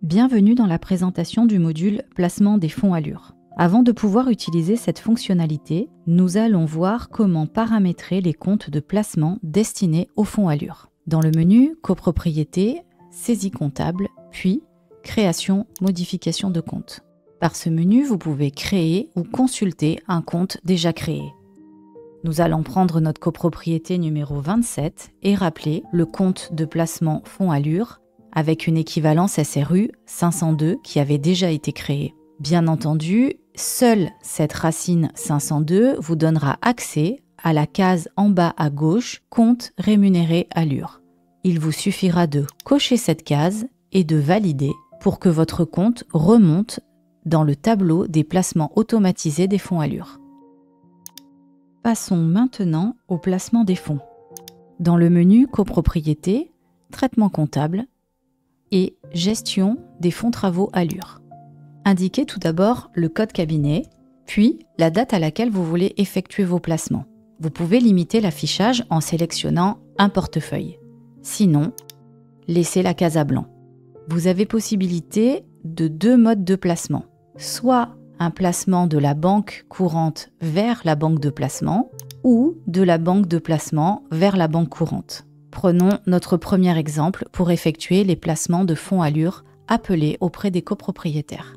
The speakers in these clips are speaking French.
Bienvenue dans la présentation du module Placement des fonds Allure. Avant de pouvoir utiliser cette fonctionnalité, nous allons voir comment paramétrer les comptes de placement destinés aux fonds Allure. Dans le menu Copropriété, Saisie comptable, puis Création, modification de compte. Par ce menu, vous pouvez créer ou consulter un compte déjà créé. Nous allons prendre notre copropriété numéro 27 et rappeler le compte de placement fonds Allure avec une équivalence SRU 502 qui avait déjà été créée. Bien entendu, seule cette racine 502 vous donnera accès à la case en bas à gauche « Compte rémunéré Allure ». Il vous suffira de cocher cette case et de valider pour que votre compte remonte dans le tableau des placements automatisés des fonds Allure. Passons maintenant au placement des fonds. Dans le menu Copropriété, Traitement comptable et Gestion des fonds travaux Allure. Indiquez tout d'abord le code cabinet, puis la date à laquelle vous voulez effectuer vos placements. Vous pouvez limiter l'affichage en sélectionnant un portefeuille. Sinon, laissez la case à blanc. Vous avez possibilité de deux modes de placement. Soit un placement de la banque courante vers la banque de placement ou de la banque de placement vers la banque courante. Prenons notre premier exemple pour effectuer les placements de fonds Allure appelés auprès des copropriétaires.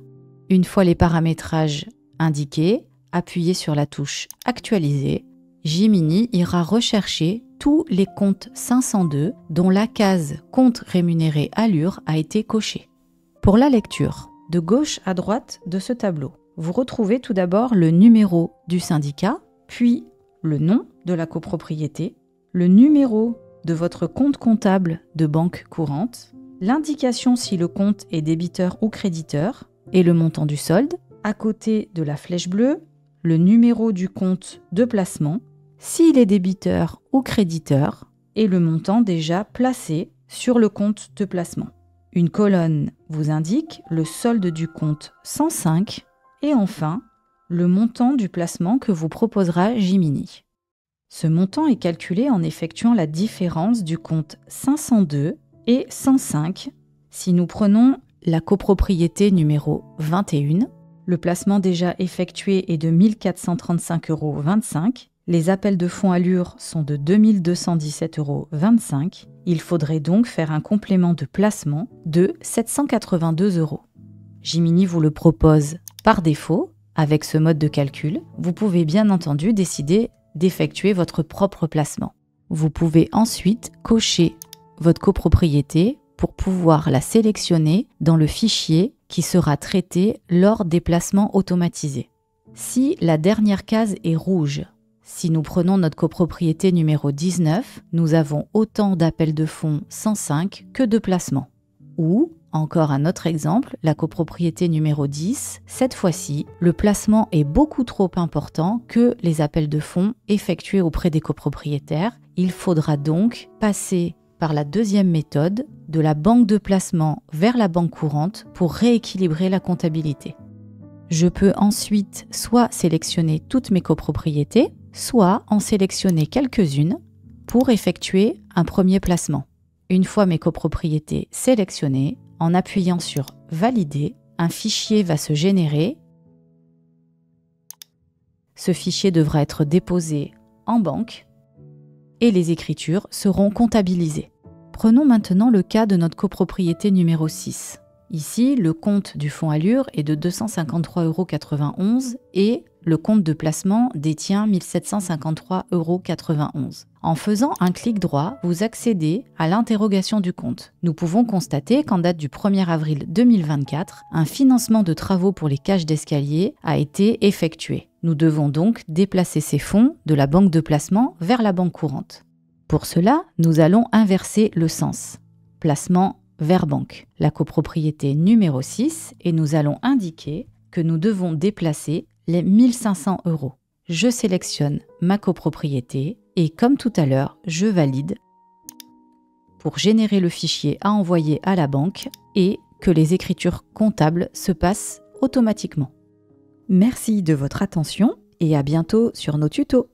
Une fois les paramétrages indiqués, appuyez sur la touche « Actualiser ». Jiminy ira rechercher tous les comptes 502 dont la case « Compte rémunéré Allure » a été cochée. Pour la lecture, de gauche à droite de ce tableau, vous retrouvez tout d'abord le numéro du syndicat, puis le nom de la copropriété, le numéro de votre compte comptable de banque courante, l'indication si le compte est débiteur ou créditeur et le montant du solde, à côté de la flèche bleue, le numéro du compte de placement, s'il est débiteur ou créditeur et le montant déjà placé sur le compte de placement. Une colonne vous indique le solde du compte 105 et enfin le montant du placement que vous proposera Jiminy. Ce montant est calculé en effectuant la différence du compte 502 et 105 si nous prenons la copropriété numéro 21. Le placement déjà effectué est de 1 435,25 €. Les appels de fonds Allure sont de 2 217,25 €. Il faudrait donc faire un complément de placement de 782 €. Jiminy vous le propose par défaut avec ce mode de calcul. Vous pouvez bien entendu décider d'effectuer votre propre placement. Vous pouvez ensuite cocher votre copropriété pour pouvoir la sélectionner dans le fichier qui sera traité lors des placements automatisés. Si la dernière case est rouge, si nous prenons notre copropriété numéro 19, nous avons autant d'appels de fonds 105 que de placements. Ou, encore un autre exemple, la copropriété numéro 10, cette fois-ci, le placement est beaucoup trop important que les appels de fonds effectués auprès des copropriétaires. Il faudra donc passer par la deuxième méthode, de la banque de placement vers la banque courante pour rééquilibrer la comptabilité. Je peux ensuite soit sélectionner toutes mes copropriétés, soit en sélectionner quelques-unes pour effectuer un premier placement. Une fois mes copropriétés sélectionnées, en appuyant sur « Valider », un fichier va se générer. Ce fichier devra être déposé en banque et les écritures seront comptabilisées. Prenons maintenant le cas de notre copropriété numéro 6. Ici, le compte du fonds Allure est de 253,91 € et le compte de placement détient 1 753,91 €. En faisant un clic droit, vous accédez à l'interrogation du compte. Nous pouvons constater qu'en date du 1er avril 2024, un financement de travaux pour les cages d'escalier a été effectué. Nous devons donc déplacer ces fonds de la banque de placement vers la banque courante. Pour cela, nous allons inverser le sens. Placement vers banque, la copropriété numéro 6, et nous allons indiquer que nous devons déplacer les 1 500 €. Je sélectionne ma copropriété et comme tout à l'heure, je valide pour générer le fichier à envoyer à la banque et que les écritures comptables se passent automatiquement. Merci de votre attention et à bientôt sur nos tutos.